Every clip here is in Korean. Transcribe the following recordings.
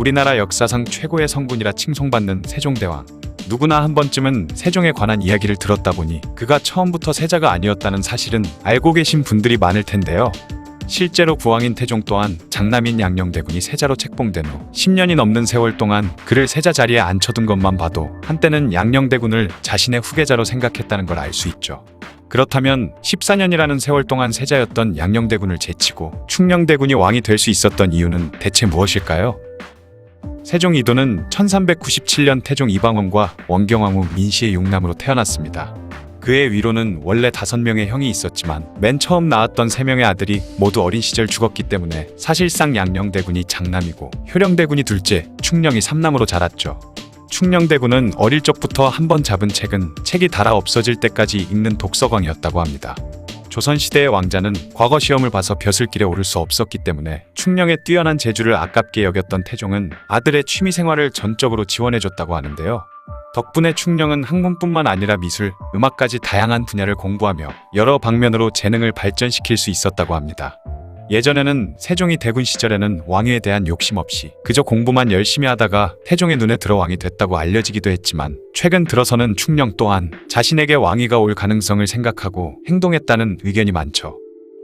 우리나라 역사상 최고의 성군이라 칭송받는 세종대왕. 누구나 한 번쯤은 세종에 관한 이야기를 들었다 보니 그가 처음부터 세자가 아니었다는 사실은 알고 계신 분들이 많을 텐데요. 실제로 부왕인 태종 또한 장남인 양녕대군이 세자로 책봉된 후 10년이 넘는 세월 동안 그를 세자 자리에 앉혀둔 것만 봐도 한때는 양녕대군을 자신의 후계자로 생각했다는 걸 알 수 있죠. 그렇다면 14년이라는 세월 동안 세자였던 양녕대군을 제치고 충녕대군이 왕이 될 수 있었던 이유는 대체 무엇일까요? 세종 이도는 1397년 태종 이방원과 원경왕 후 민씨의 육남으로 태어났습니다. 그의 위로는 원래 5명의 형이 있었지만 맨 처음 낳았던 3명의 아들이 모두 어린 시절 죽었기 때문에 사실상 양녕대군이 장남이고 효령대군이 둘째, 충녕이 삼남으로 자랐죠. 충녕대군은 어릴 적부터 한 번 잡은 책은 책이 닳아 없어질 때까지 읽는 독서광이었다고 합니다. 조선시대의 왕자는 과거 시험을 봐서 벼슬길에 오를 수 없었기 때문에 충녕의 뛰어난 재주를 아깝게 여겼던 태종은 아들의 취미생활을 전적으로 지원해줬다고 하는데요. 덕분에 충녕은 학문뿐만 아니라 미술, 음악까지 다양한 분야를 공부하며 여러 방면으로 재능을 발전시킬 수 있었다고 합니다. 예전에는 세종이 대군 시절에는 왕위에 대한 욕심 없이 그저 공부만 열심히 하다가 태종의 눈에 들어 왕이 됐다고 알려지기도 했지만 최근 들어서는 충녕 또한 자신에게 왕위가 올 가능성을 생각하고 행동했다는 의견이 많죠.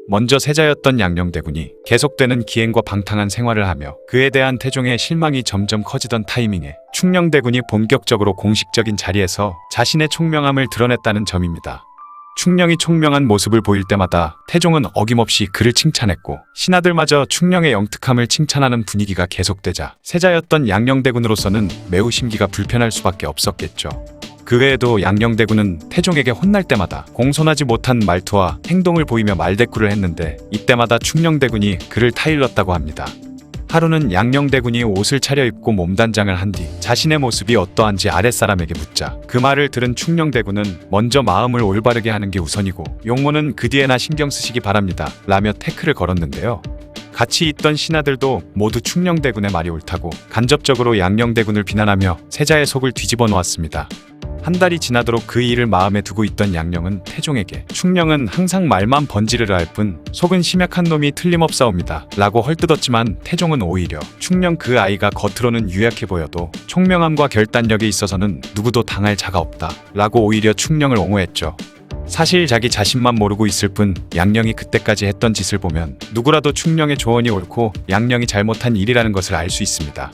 먼저 세자였던 양녕대군이 계속되는 기행과 방탕한 생활을 하며 그에 대한 태종의 실망이 점점 커지던 타이밍에 충녕대군이 본격적으로 공식적인 자리에서 자신의 총명함을 드러냈다는 점입니다. 충녕이 총명한 모습을 보일 때마다 태종은 어김없이 그를 칭찬했고 신하들마저 충녕의 영특함을 칭찬하는 분위기가 계속되자 세자였던 양녕대군으로서는 매우 심기가 불편할 수밖에 없었겠죠. 그 외에도 양녕대군은 태종에게 혼날 때마다 공손하지 못한 말투와 행동을 보이며 말대꾸를 했는데 이때마다 충녕대군이 그를 타일렀다고 합니다. 하루는 양녕대군이 옷을 차려입고 몸단장을 한 뒤 자신의 모습이 어떠한지 아랫사람에게 묻자 그 말을 들은 충녕대군은 먼저 마음을 올바르게 하는 게 우선이고 용모는 그 뒤에나 신경 쓰시기 바랍니다 라며 태클을 걸었는데요. 같이 있던 신하들도 모두 충녕대군의 말이 옳다고 간접적으로 양녕대군을 비난하며 세자의 속을 뒤집어 놓았습니다. 한 달이 지나도록 그 일을 마음에 두고 있던 양녕은 태종에게 충녕은 항상 말만 번지르르 할 뿐 속은 심약한 놈이 틀림없사옵니다 라고 헐뜯었지만 태종은 오히려 충녕 그 아이가 겉으로는 유약해 보여도 총명함과 결단력에 있어서는 누구도 당할 자가 없다 라고 오히려 충녕을 옹호했죠. 사실 자기 자신만 모르고 있을 뿐 양녕이 그때까지 했던 짓을 보면 누구라도 충녕의 조언이 옳고 양녕이 잘못한 일이라는 것을 알 수 있습니다.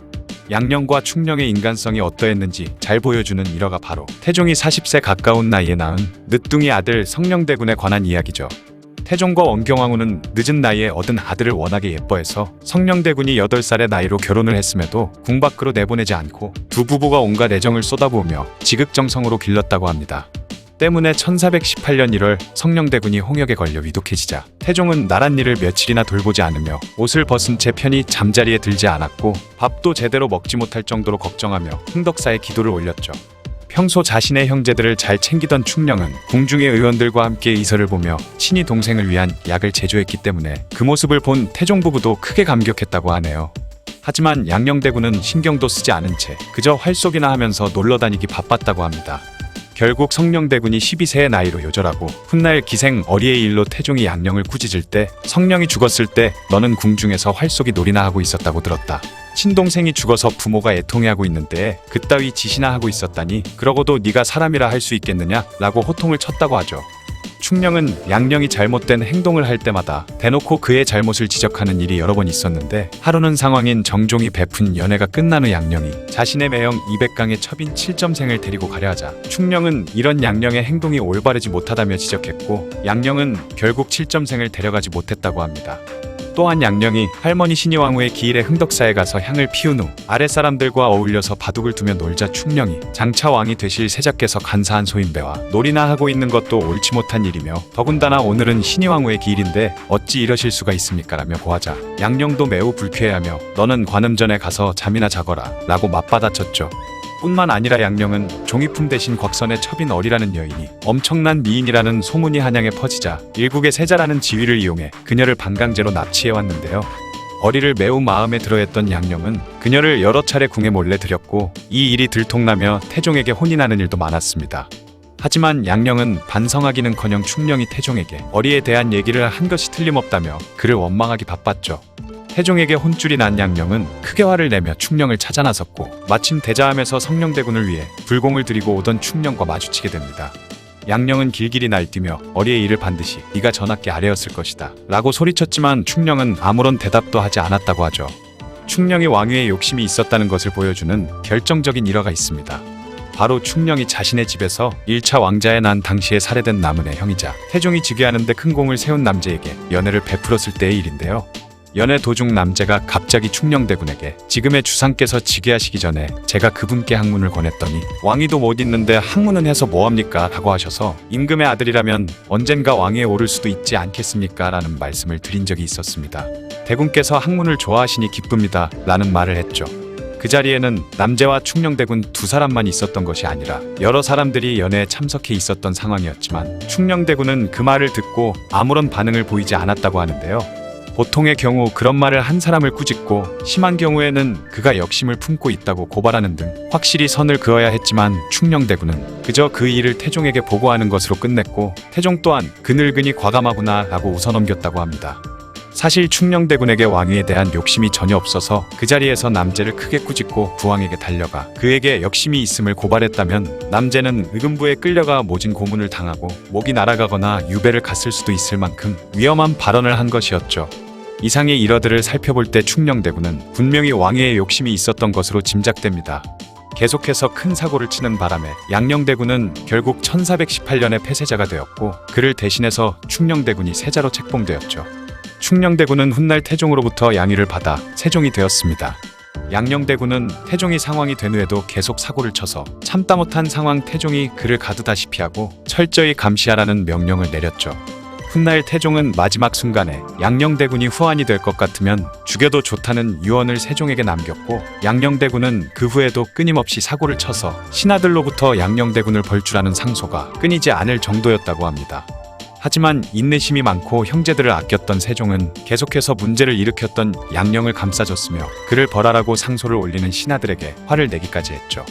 양녕과 충녕의 인간성이 어떠했는지 잘 보여주는 일화가 바로 태종이 40세 가까운 나이에 낳은 늦둥이 아들 성녕대군에 관한 이야기죠. 태종과 원경왕후는 늦은 나이에 얻은 아들을 워낙에 예뻐해서 성녕대군이 8살의 나이로 결혼을 했음에도 궁 밖으로 내보내지 않고 두 부부가 온갖 애정을 쏟아부으며 지극정성으로 길렀다고 합니다. 때문에 1418년 1월 성녕대군이 홍역에 걸려 위독해지자 태종은 나란 일을 며칠이나 돌보지 않으며 옷을 벗은 채 편히 잠자리에 들지 않았고 밥도 제대로 먹지 못할 정도로 걱정하며 흥덕사에 기도를 올렸죠. 평소 자신의 형제들을 잘 챙기던 충녕은 궁중의 의원들과 함께 이서를 보며 친히 동생을 위한 약을 제조했기 때문에 그 모습을 본 태종 부부도 크게 감격했다고 하네요. 하지만 양녕대군은 신경도 쓰지 않은 채 그저 활쏘기나 하면서 놀러다니기 바빴다고 합니다. 결국 성녕대군이 12세의 나이로 요절하고 훗날 기생 어리의 일로 태종이 양녕을 꾸짖을 때 성녕이 죽었을 때 너는 궁중에서 활쏘기 놀이나 하고 있었다고 들었다. 친동생이 죽어서 부모가 애통해하고 있는데 그따위 짓이나 하고 있었다니 그러고도 네가 사람이라 할 수 있겠느냐 라고 호통을 쳤다고 하죠. 충녕은 양녕이 잘못된 행동을 할 때마다 대놓고 그의 잘못을 지적하는 일이 여러 번 있었는데 하루는 상왕인 정종이 베푼 연회가 끝난 후 양녕이 자신의 매형 200강의 첩인 7점생을 데리고 가려 하자 충녕은 이런 양녕의 행동이 올바르지 못하다며 지적했고 양녕은 결국 7점생을 데려가지 못했다고 합니다. 또한 양녕이 할머니 신의왕후의 기일에 흥덕사에 가서 향을 피운 후 아랫사람들과 어울려서 바둑을 두며 놀자 충녕이 장차 왕이 되실 세자께서 간사한 소인배와 놀이나 하고 있는 것도 옳지 못한 일이며 더군다나 오늘은 신의왕후의 기일인데 어찌 이러실 수가 있습니까 라며 고하자 양녕도 매우 불쾌해하며 너는 관음전에 가서 잠이나 자거라 라고 맞받아쳤죠. 뿐만 아니라 양녕은 종이품 대신 곽선의 첩인 어리라는 여인이 엄청난 미인이라는 소문이 한양에 퍼지자 일국의 세자라는 지위를 이용해 그녀를 반강제로 납치해왔는데요. 어리를 매우 마음에 들어했던 양녕은 그녀를 여러 차례 궁에 몰래 들였고 이 일이 들통나며 태종에게 혼이 나는 일도 많았습니다. 하지만 양녕은 반성하기는커녕 충녕이 태종에게 어리에 대한 얘기를 한 것이 틀림없다며 그를 원망하기 바빴죠. 태종에게 혼쭐이 난 양령은 크게 화를 내며 충령을 찾아 나섰고 마침 대자함에서 성령대군을 위해 불공을 들이고 오던 충령과 마주치게 됩니다. 양령은 길길이 날뛰며 어리의 일을 반드시 네가 전하께 아뢰었을 것이다 라고 소리쳤지만 충령은 아무런 대답도 하지 않았다고 하죠. 충령이 왕위에 욕심이 있었다는 것을 보여주는 결정적인 일화가 있습니다. 바로 충령이 자신의 집에서 1차 왕자에 난 당시에 살해된 남은의 형이자 태종이 즉위하는데 큰 공을 세운 남제에게 연회를 베풀었을 때의 일인데요. 연회 도중 남제가 갑자기 충령대군에게 지금의 주상께서 즉위하시기 전에 제가 그분께 학문을 권했더니 왕위도 못 잇는데 학문은 해서 뭐합니까? 라고 하셔서 임금의 아들이라면 언젠가 왕위에 오를 수도 있지 않겠습니까? 라는 말씀을 드린 적이 있었습니다. 대군께서 학문을 좋아하시니 기쁩니다 라는 말을 했죠. 그 자리에는 남제와 충령대군 두 사람만 있었던 것이 아니라 여러 사람들이 연회에 참석해 있었던 상황이었지만 충령대군은 그 말을 듣고 아무런 반응을 보이지 않았다고 하는데요. 보통의 경우 그런 말을 한 사람을 꾸짖고 심한 경우에는 그가 역심을 품고 있다고 고발하는 등 확실히 선을 그어야 했지만 충령대군은 그저 그 일을 태종에게 보고하는 것으로 끝냈고 태종 또한 그 늙은이 과감하구나 라고 웃어넘겼다고 합니다. 사실 충령대군에게 왕위에 대한 욕심이 전혀 없어서 그 자리에서 남제를 크게 꾸짖고 부왕에게 달려가 그에게 역심이 있음을 고발했다면 남제는 의금부에 끌려가 모진 고문을 당하고 목이 날아가거나 유배를 갔을 수도 있을 만큼 위험한 발언을 한 것이었죠. 이상의 일화들을 살펴볼 때 충령대군은 분명히 왕위에 욕심이 있었던 것으로 짐작됩니다. 계속해서 큰 사고를 치는 바람에 양령대군은 결국 1418년에 폐세자가 되었고 그를 대신해서 충령대군이 세자로 책봉되었죠. 충령대군은 훗날 태종으로부터 양위를 받아 세종이 되었습니다. 양령대군은 태종이 상황이 된 후에도 계속 사고를 쳐서 참다 못한 상황 태종이 그를 가두다시피 하고 철저히 감시하라는 명령을 내렸죠. 훗날 태종은 마지막 순간에 양령대군이 후환이 될 것 같으면 죽여도 좋다는 유언을 세종에게 남겼고 양령대군은 그 후에도 끊임없이 사고를 쳐서 신하들로부터 양령대군을 벌주라는 상소가 끊이지 않을 정도였다고 합니다. 하지만 인내심이 많고 형제들을 아꼈던 세종은 계속해서 문제를 일으켰던 양령을 감싸줬으며 그를 벌하라고 상소를 올리는 신하들에게 화를 내기까지 했죠.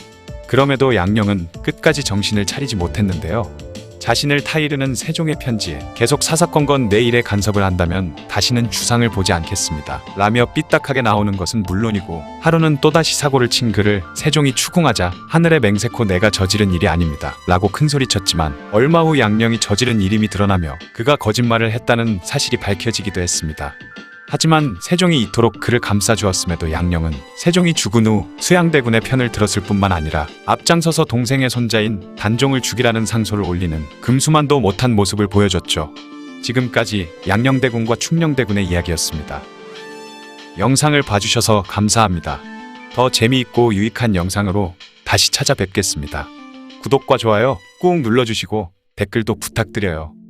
그럼에도 양령은 끝까지 정신을 차리지 못했는데요. 자신을 타이르는 세종의 편지에 계속 사사건건 내 일에 간섭을 한다면 다시는 주상을 보지 않겠습니다 라며 삐딱하게 나오는 것은 물론이고 하루는 또다시 사고를 친 그를 세종이 추궁하자 하늘에 맹세코 내가 저지른 일이 아닙니다 라고 큰소리쳤지만 얼마 후 양령이 저지른 일임이 드러나며 그가 거짓말을 했다는 사실이 밝혀지기도 했습니다. 하지만 세종이 이토록 그를 감싸주었음에도 양령은 세종이 죽은 후 수양대군의 편을 들었을 뿐만 아니라 앞장서서 동생의 손자인 단종을 죽이라는 상소를 올리는 금수만도 못한 모습을 보여줬죠. 지금까지 양령대군과 충령대군의 이야기였습니다. 영상을 봐주셔서 감사합니다. 더 재미있고 유익한 영상으로 다시 찾아뵙겠습니다. 구독과 좋아요 꾹 눌러주시고 댓글도 부탁드려요.